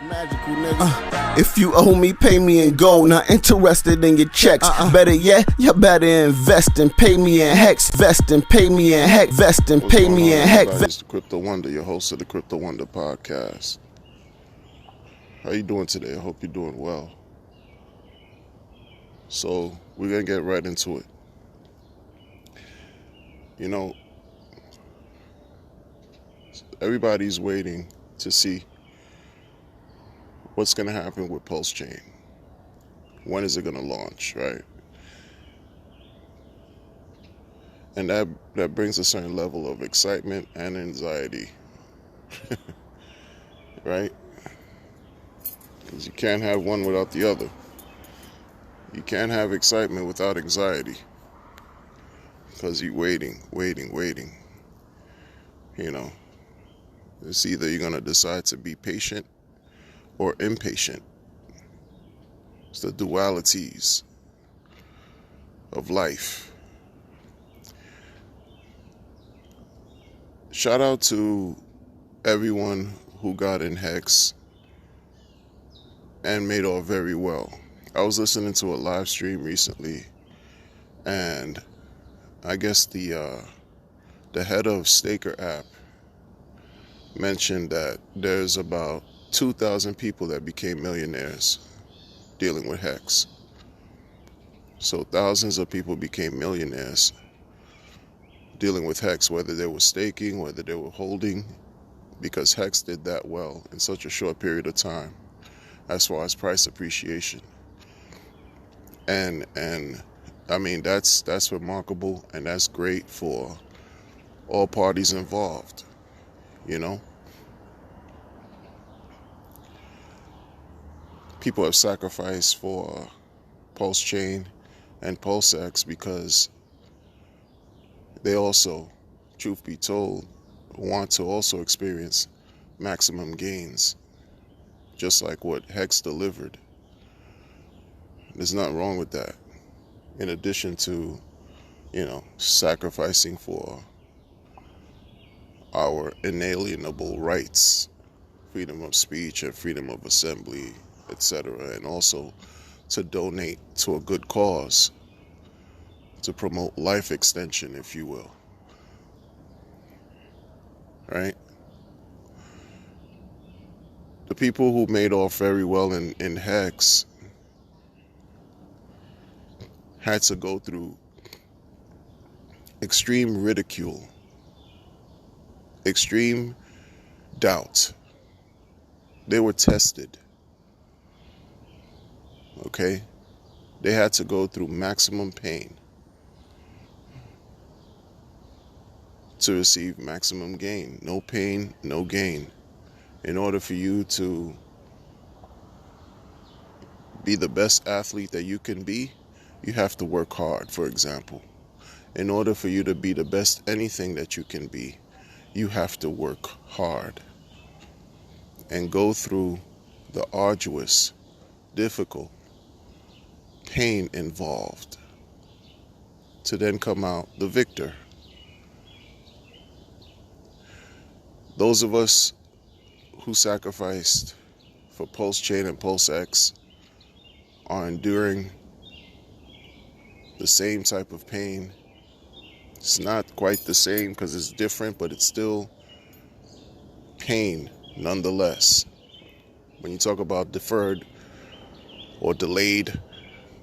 Magical nigga. If you owe me, pay me in gold. Not interested in your checks. Better yet, you better invest and pay me in HEX. Vest and pay me in HEX. Vest and pay me in HEX. It's the Crypto Wonder, your host of the Crypto Wonder podcast. How you doing today? I hope you're doing well. So we're gonna get right into it. You know, everybody's waiting to see what's going to happen with pulsechain. When is it going to launch, right? And that brings a certain level of excitement and anxiety, right? Because you can't have one without the other. You can't have excitement without anxiety, because you're waiting. You know, it's either you're going to decide to be patient or impatient. It's the dualities of life. Shout out to everyone who got in HEX and made off very well. I was listening to a live stream recently, and I guess the head of Staker app mentioned that there's about 2,000 people that became millionaires dealing with HEX. So thousands of people became millionaires dealing with HEX, whether they were staking, whether they were holding, because HEX did that well in such a short period of time as far as price appreciation. And I mean, that's remarkable, and that's great for all parties involved, you know? People have sacrificed for pulsechain and pulsechain because they also, truth be told, want to also experience maximum gains, just like what HEX delivered. There's nothing wrong with that. In addition to, you know, sacrificing for our inalienable rights, freedom of speech and freedom of assembly, etc., and also to donate to a good cause, to promote life extension, if you will. Right? The people who made off very well in HEX had to go through extreme ridicule, extreme doubt. They were tested. Okay? They had to go through maximum pain to receive maximum gain. No pain, no gain. In order for you to be the best athlete that you can be, you have to work hard, for example. In order for you to be the best anything that you can be, you have to work hard and go through the arduous, difficult, pain involved to then come out the victor. Those of us who sacrificed for pulsechain and pulsechain are enduring the same type of pain. It's not quite the same because it's different, but it's still pain nonetheless. When you talk about deferred or delayed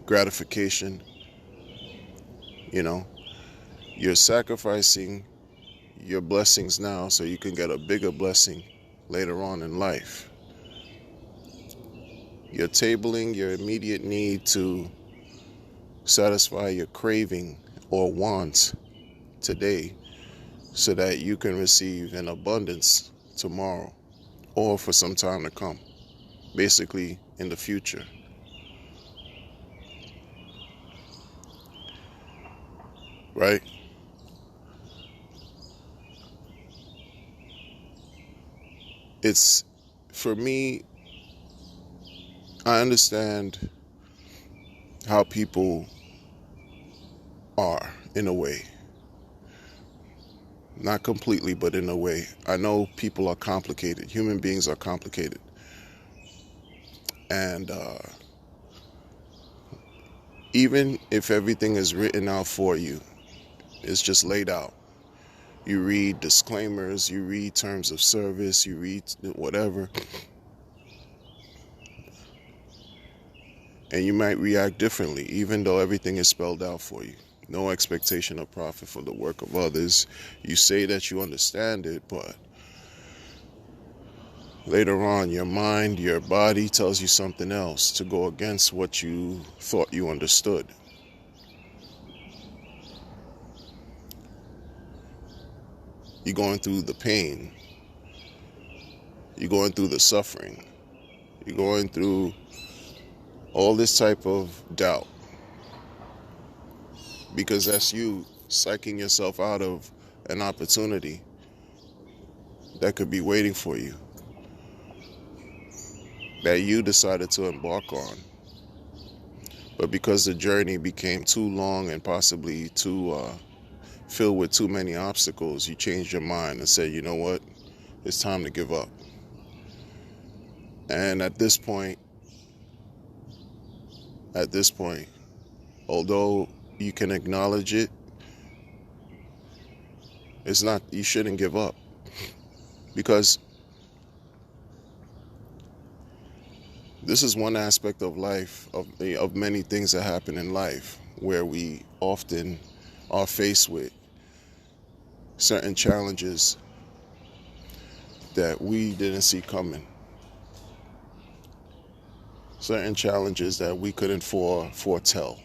gratification, you know, you're sacrificing your blessings now so you can get a bigger blessing later on in life. You're tabling your immediate need to satisfy your craving or want today so that you can receive an abundance tomorrow or for some time to come, basically in the future. Right? It's, for me, I understand how people are in a way. Not completely, but in a way. I know people are complicated. Human beings are complicated. And even if everything is written out for you, it's just laid out. You read disclaimers, you read terms of service, you read whatever, and you might react differently, even though everything is spelled out for you. No expectation of profit for the work of others. You say that you understand it, but later on, your mind, your body tells you something else to go against what you thought you understood. You're going through the pain. You're going through the suffering. You're going through all this type of doubt. Because that's you psyching yourself out of an opportunity that could be waiting for you, that you decided to embark on. But because the journey became too long and possibly too filled with too many obstacles, you changed your mind and said, you know what, it's time to give up. And at this point, although you can acknowledge it, it's not, you shouldn't give up. Because this is one aspect of life, of many things that happen in life, where we often are faced with certain challenges that we didn't see coming. Certain challenges that we couldn't foretell.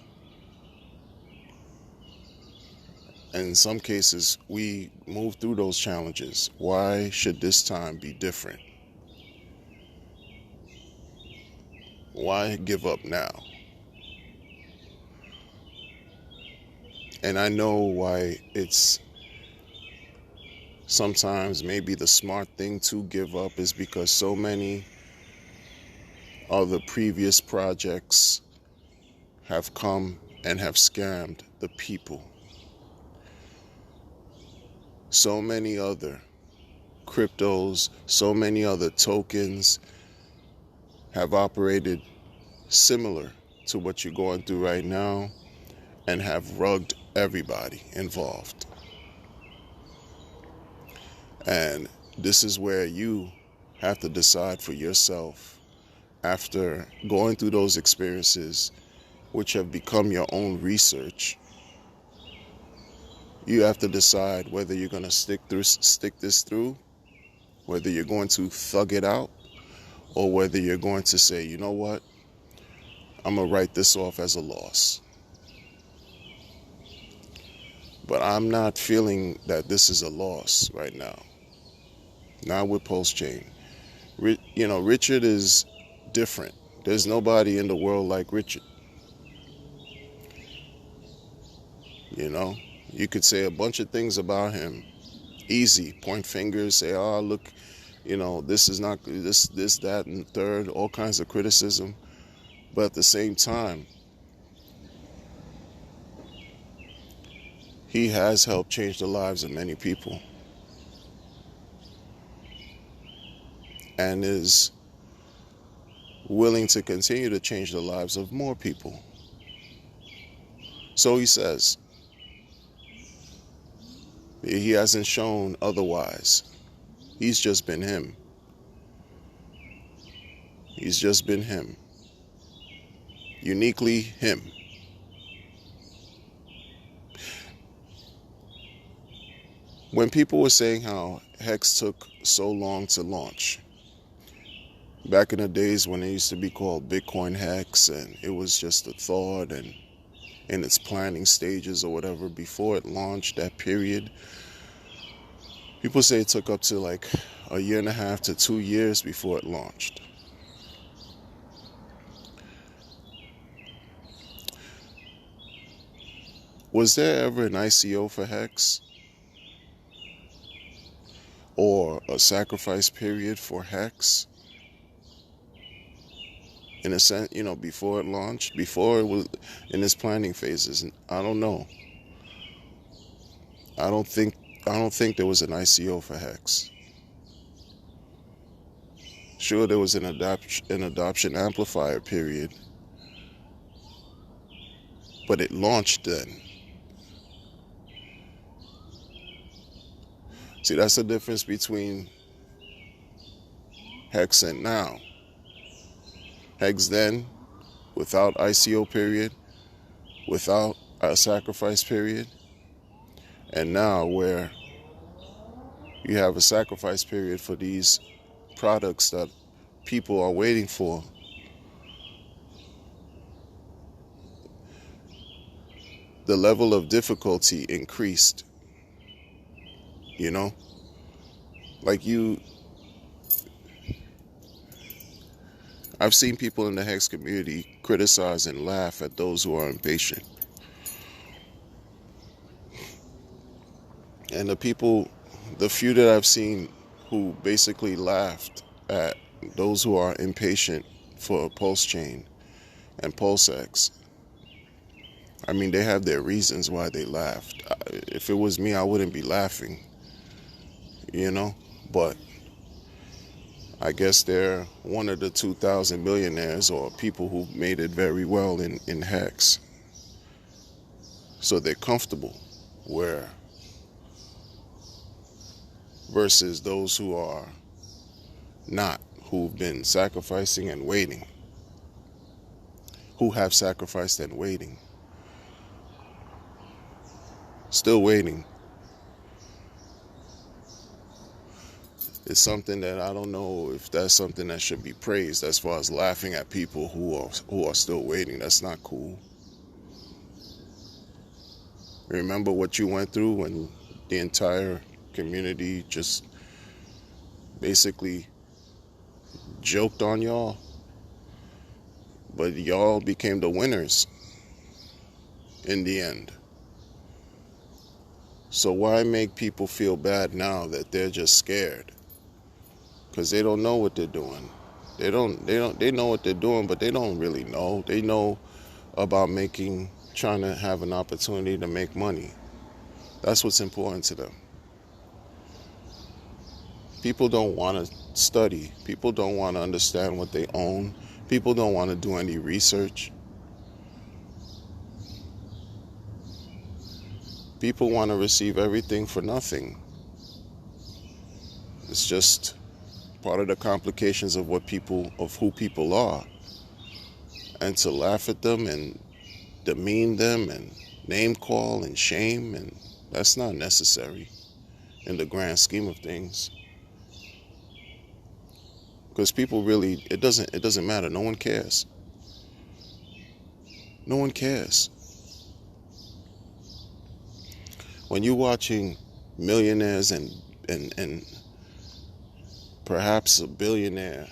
And in some cases, we move through those challenges. Why should this time be different? Why give up now? And I know why it's sometimes maybe the smart thing to give up is because so many of the previous projects have come and have scammed the people. So many other cryptos, so many other tokens have operated similar to what you're going through right now and have rugged everybody involved. And this is where you have to decide for yourself, after going through those experiences, which have become your own research. You have to decide whether you're going to stick this through, whether you're going to thug it out, or whether you're going to say, you know what, I'm going to write this off as a loss. But I'm not feeling that this is a loss right now. Not with pulsechain. Richard is different. There's nobody in the world like Richard. You could say a bunch of things about him. Easy. Point fingers, say, oh, look, this is not this, that, and third, all kinds of criticism. But at the same time, he has helped change the lives of many people. And is willing to continue to change the lives of more people. So he says. He hasn't shown otherwise. He's just been him. He's just been him. Uniquely him. When people were saying how HEX took so long to launch, back in the days when it used to be called Bitcoin HEX, and it was just a thought and in its planning stages or whatever before it launched, that period, people say it took up to like a year and a half to 2 years before it launched. Was there ever an ICO for HEX? Or a sacrifice period for HEX? In a sense, before it launched, before it was in its planning phases. I don't know. I don't think there was an ICO for HEX. Sure, there was an adoption amplifier period, but it launched then. See, that's the difference between HEX and now. HEX then, without ICO period, without a sacrifice period, and now where you have a sacrifice period for these products that people are waiting for. The level of difficulty increased, you know? Like I've seen people in the HEX community criticize and laugh at those who are impatient. And the few that I've seen who basically laughed at those who are impatient for pulsechain and pulsechain, I mean, they have their reasons why they laughed. If it was me, I wouldn't be laughing, you know? But I guess they're one of the 2,000 millionaires or people who made it very well in HEX. So they're comfortable versus those who are not, who've been sacrificing and waiting, who have sacrificed and waiting, still waiting. It's something that I don't know if that's something that should be praised, as far as laughing at people who are still waiting. That's not cool. Remember what you went through when the entire community just basically joked on y'all, but y'all became the winners in the end. So why make people feel bad now that they're just scared? Because they don't know what they're doing. They know what they're doing, but they don't really know. They know about trying to have an opportunity to make money. That's what's important to them. People don't want to study. People don't want to understand what they own. People don't want to do any research. People want to receive everything for nothing. It's just part of the complications of who people are. And to laugh at them and demean them and name call and shame, and that's not necessary in the grand scheme of things. Because people really, it doesn't matter. No one cares. No one cares. When you're watching millionaires and perhaps a billionaire,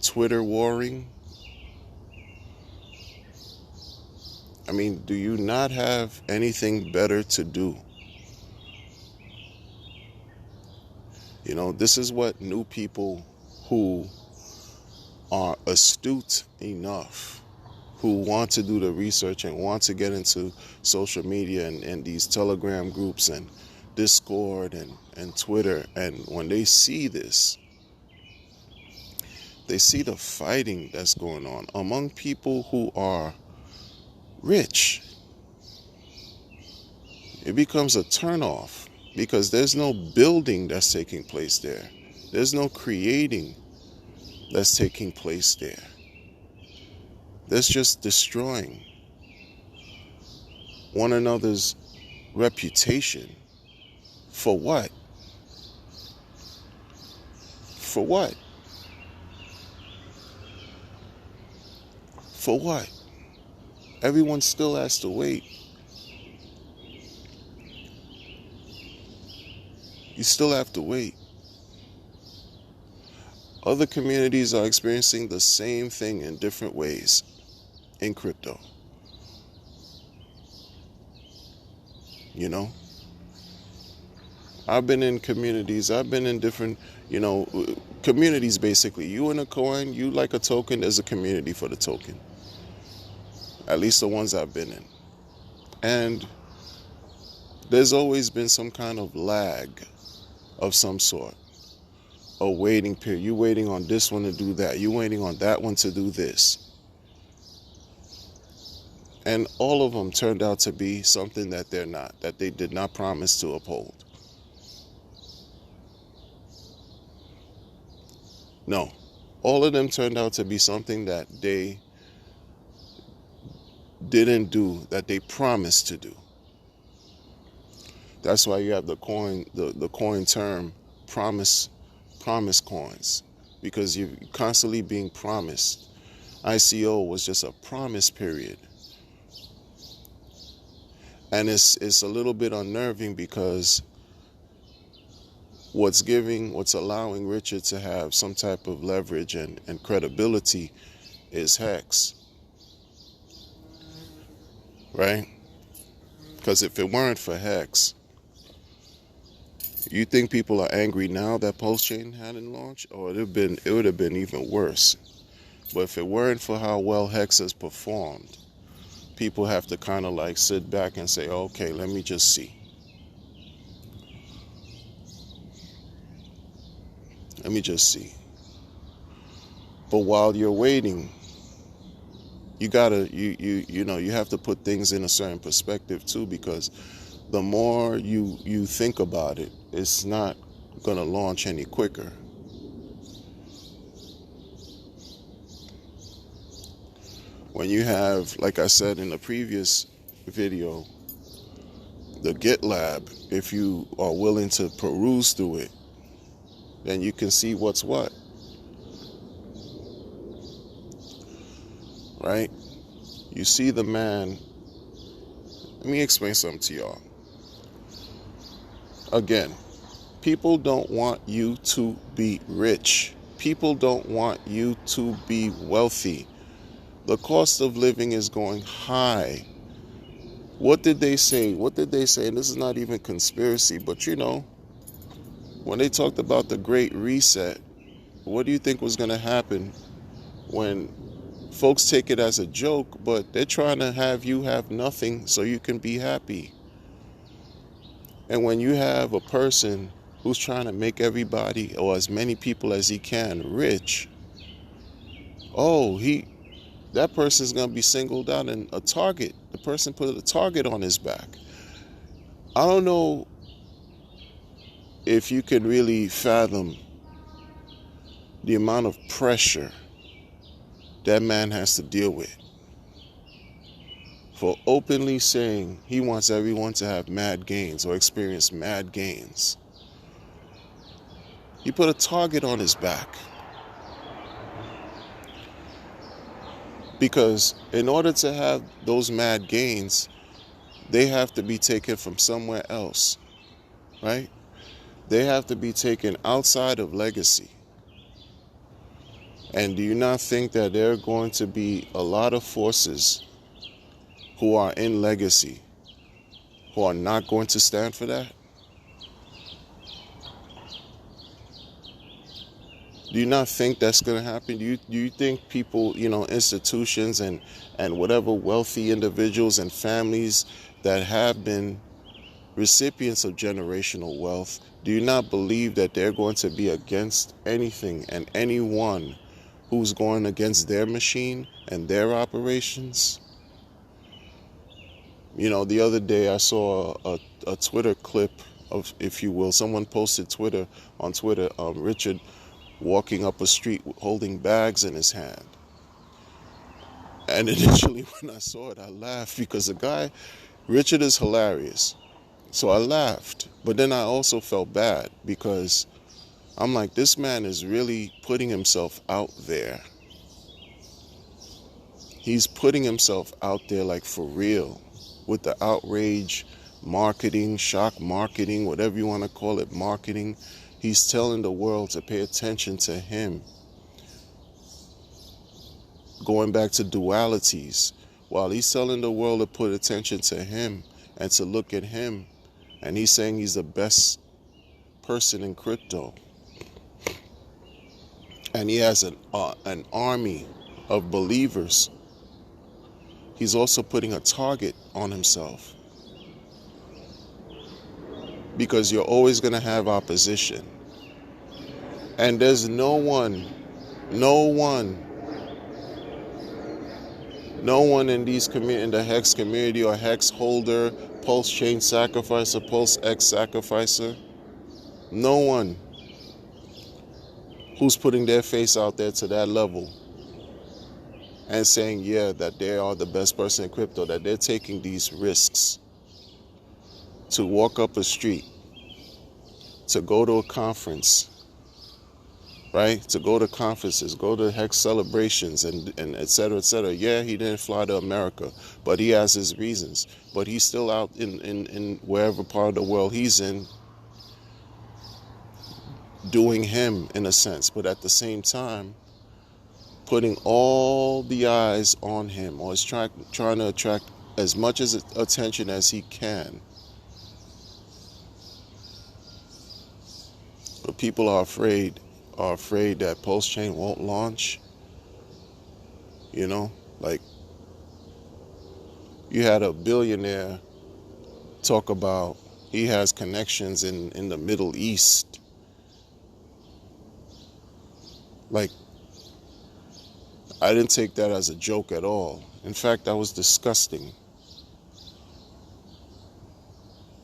Twitter warring, I mean, do you not have anything better to do? This is what new people who are astute enough, who want to do the research and want to get into social media and these Telegram groups and Discord and Twitter, and when they see this, they see the fighting that's going on among people who are rich. It becomes a turnoff because there's no building that's taking place there. There's no creating that's taking place there. There's just destroying one another's reputation. For what? For what? For what? Everyone still has to wait. You still have to wait. Other communities are experiencing the same thing in different ways in crypto. I've been in communities, I've been in different, communities basically. You in a coin, you like a token, there's a community for the token. At least the ones I've been in. And there's always been some kind of lag of some sort. A waiting period. You're waiting on this one to do that. You're waiting on that one to do this. And all of them turned out to be something that they're not, that they did not promise to uphold. No, all of them turned out to be something that they didn't do, that they promised to do. That's why you have the coin term promise coins, because you're constantly being promised. ICO was just a promise period. And it's a little bit unnerving, because what's allowing Richard to have some type of leverage and credibility is HEX. Right? Because if it weren't for HEX, you think people are angry now that pulsechain hadn't launched? Or it would have been even worse. But if it weren't for how well HEX has performed, people have to kind of like sit back and say, okay, let me just see. Let me just see. But while you're waiting, you have to put things in a certain perspective too, because the more you think about it, it's not going to launch any quicker. When you have, like I said in the previous video, the GitLab, if you are willing to peruse through it, then you can see what's what. Right? You see the man. Let me explain something to y'all. Again, people don't want you to be rich. People don't want you to be wealthy. The cost of living is going high. What did they say? And this is not even conspiracy, but when they talked about the Great Reset, what do you think was going to happen when folks take it as a joke, but they're trying to have you have nothing so you can be happy? And when you have a person who's trying to make everybody, or as many people as he can, rich, that person's going to be singled out and a target. The person put a target on his back. I don't know if you can really fathom the amount of pressure that man has to deal with for openly saying he wants everyone to have mad gains or experience mad gains. He put a target on his back. Because in order to have those mad gains, they have to be taken from somewhere else, right? They have to be taken outside of legacy. And do you not think that there are going to be a lot of forces who are in legacy who are not going to stand for that? Do you not think that's going to happen? Do you think people, institutions and whatever wealthy individuals and families that have been recipients of generational wealth, do you not believe that they're going to be against anything and anyone who's going against their machine and their operations? The other day I saw a Twitter clip of, if you will, someone posted on Twitter, Richard walking up a street holding bags in his hand. And initially when I saw it, I laughed, because the guy, Richard, is hilarious. So I laughed. But then I also felt bad, because I'm like, this man is really putting himself out there. He's putting himself out there, like, for real, with the outrage marketing, shock marketing, whatever you want to call it, marketing. He's telling the world to pay attention to him. Going back to dualities, while he's telling the world to put attention to him and to look at him, and he's saying he's the best person in crypto. And he has an army of believers. He's also putting a target on himself. because you're always going to have opposition. And there's no one in these in the HEX community, or HEX holder, pulse chain sacrificer, pulse X sacrificer, no one who's putting their face out there to that level and saying, yeah, that they are the best person in crypto, that they're taking these risks to walk up a street, to go to a conference, right? To go to conferences, go to HEX celebrations, and et cetera, et cetera. Yeah, he didn't fly to America, but he has his reasons. But he's still out in wherever part of the world he's in, doing him in a sense, but at the same time, putting all the eyes on him, or is trying to attract as much attention as he can. But people are afraid that Pulse Chain won't launch. You know, like, you had a billionaire talk about he has connections in the Middle East. Like, I didn't take that as a joke at all. In fact, that was disgusting.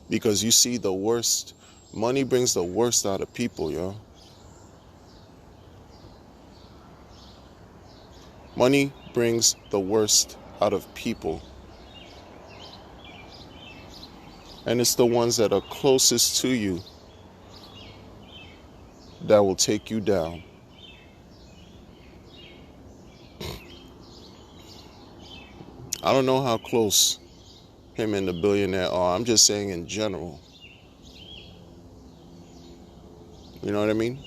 Because you see the worst. Money brings the worst out of people, yo. Money brings the worst out of people. And it's the ones that are closest to you that will take you down. I don't know how close him and the billionaire are. I'm just saying in general. You know what I mean?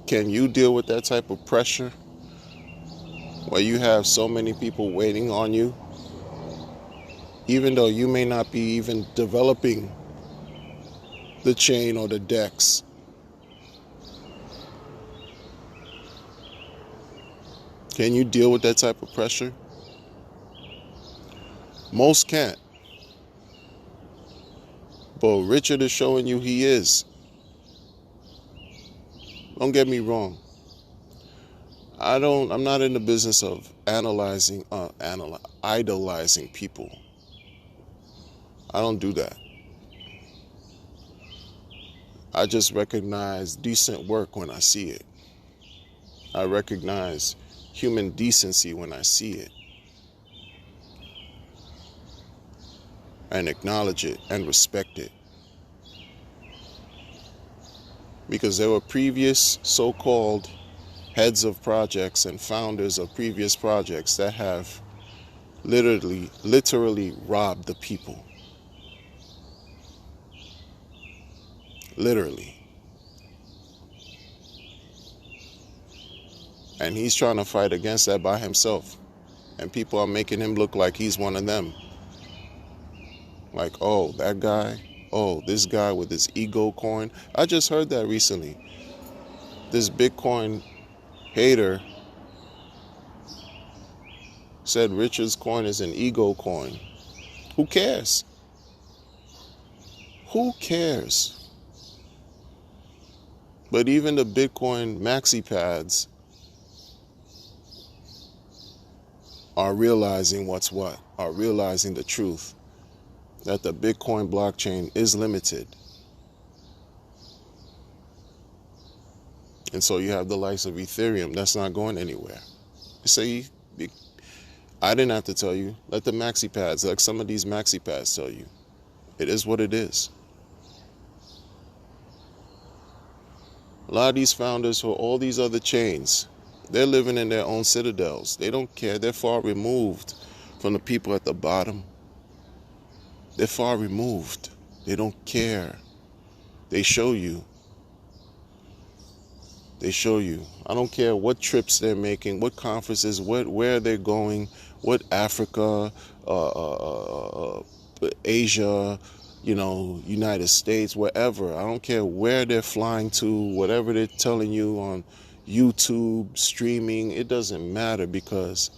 Can you deal with that type of pressure where you have so many people waiting on you, even though you may not be even developing the chain or the DEX? Can you deal with that type of pressure? Most can't. But Richard is showing you he is. Don't get me wrong. I'm not in the business of idolizing people. I don't do that. I just recognize decent work when I see it. I recognize human decency when I see it, and acknowledge it and respect it. Because there were previous so-called heads of projects and founders of previous projects that have literally robbed the people. Literally. And he's trying to fight against that by himself. And people are making him look like he's one of them. Like, oh, that guy. Oh, this guy with his ego coin. I just heard that recently. This Bitcoin hater said Richard's coin is an ego coin. Who cares? Who cares? But even the Bitcoin maxi pads are realizing what's what, are realizing the truth, that the Bitcoin blockchain is limited. And so you have the likes of Ethereum that's not going anywhere. See, I didn't have to tell you. Let the maxi pads, like some of these maxi pads, tell you. It is what it is. A lot of these founders for all these other chains, they're living in their own citadels. They don't care. They're far removed from the people at the bottom. They're far removed. They don't care. They show you. They show you. I don't care what trips they're making, what conferences, where they're going, what Africa, Asia, United States, wherever. I don't care where they're flying to, whatever they're telling you on YouTube, streaming. It doesn't matter, because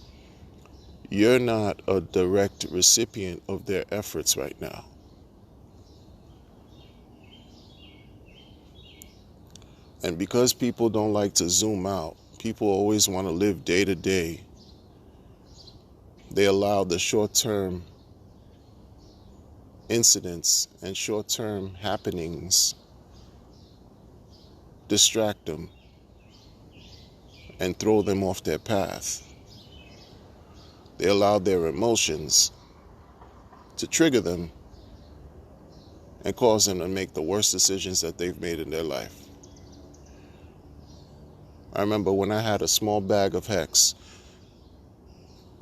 You're not a direct recipient of their efforts right now. And because people don't like to zoom out, people always want to live day to day, they allow the short-term incidents and short-term happenings distract them and throw them off their path. They allow their emotions to trigger them and cause them to make the worst decisions that they've made in their life. I remember when I had a small bag of HEX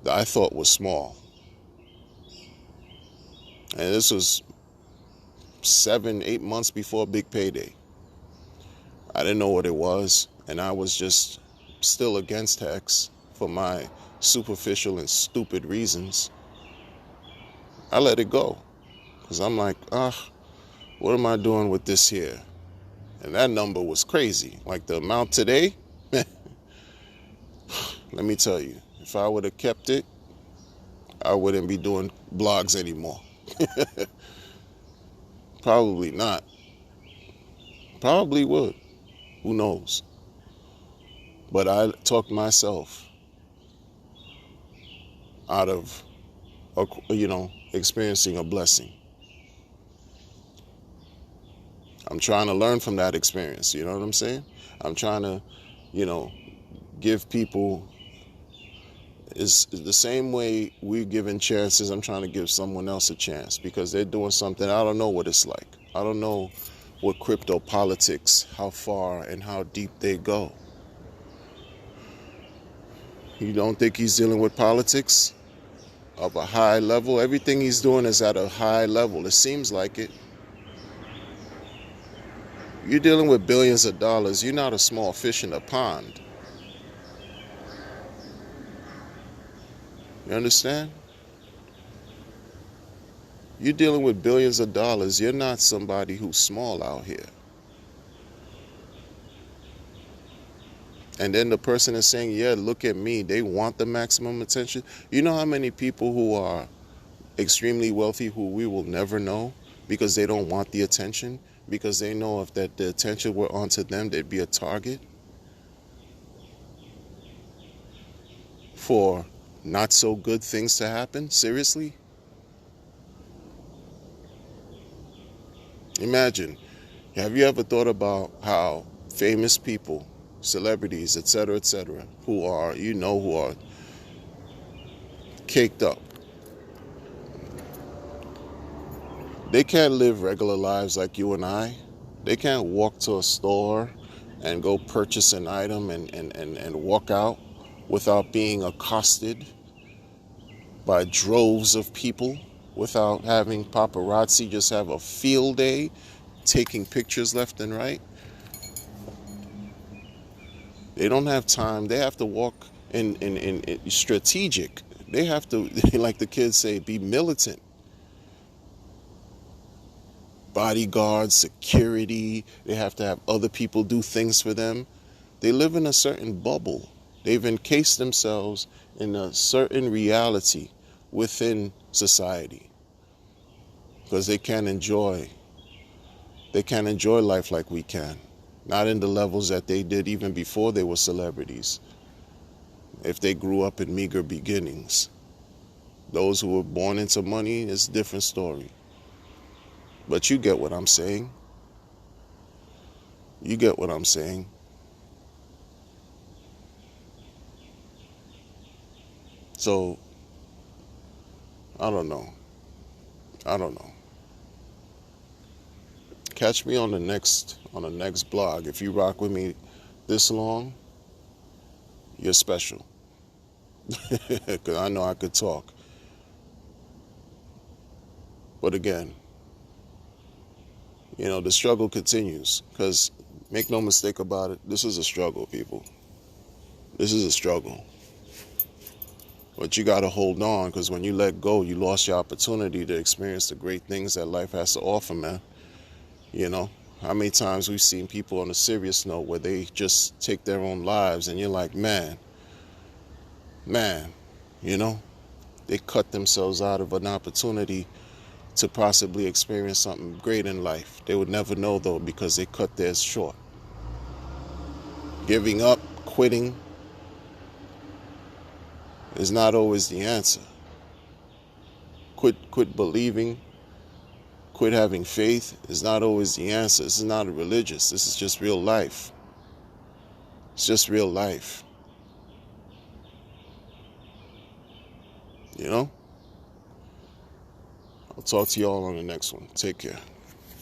that I thought was small. And this was 7-8 months before Big Payday. I didn't know what it was, and I was just still against HEX for my superficial and stupid reasons. I let it go because I'm like, what am I doing with this here? And that number was crazy. Like the amount today, let me tell you, if I would have kept it, I wouldn't be doing blogs anymore. Probably not. Probably would. Who knows? But I talked myself out of, experiencing a blessing. I'm trying to learn from that experience. You know what I'm saying? I'm trying to, give people, is the same way we're giving chances. I'm trying to give someone else a chance because they're doing something. I don't know what it's like. I don't know what crypto politics, how far and how deep they go. You don't think he's dealing with politics of a high level? Everything he's doing is at a high level. It seems like it. You're dealing with billions of dollars. You're not a small fish in a pond. You understand? You're dealing with billions of dollars. You're not somebody who's small out here. And then the person is saying, yeah, look at me. They want the maximum attention. You know how many people who are extremely wealthy who we will never know because they don't want the attention? Because they know if that the attention were onto them, they'd be a target for not so good things to happen? Seriously? Imagine, have you ever thought about how famous people, celebrities, etc., who are, who are caked up, they can't live regular lives like you and I. They can't walk to a store and go purchase an item and walk out without being accosted by droves of people, without having paparazzi just have a field day taking pictures left and right. They don't have time. They have to walk in strategic. They have to, like the kids say, be militant. Bodyguards, security. They have to have other people do things for them. They live in a certain bubble. They've encased themselves in a certain reality within society because they can't enjoy life like we can. Not in the levels that they did even before they were celebrities. If they grew up in meager beginnings. Those who were born into money is a different story. But you get what I'm saying. You get what I'm saying. So, I don't know. Catch me on the next blog. If you rock with me this long, you're special. Because I know I could talk. But again, the struggle continues. Because make no mistake about it, this is a struggle, people. This is a struggle. But you got to hold on, because when you let go, you lost your opportunity to experience the great things that life has to offer, man. How many times we've seen people on a serious note where they just take their own lives, and you're like, man, they cut themselves out of an opportunity to possibly experience something great in life. They would never know, though, because they cut theirs short. Giving up, quitting, is not always the answer. Quit believing, quit having faith is not always the answer. This is not a religious. This is just real life. It's just real life. You know? I'll talk to y'all on the next one. Take care.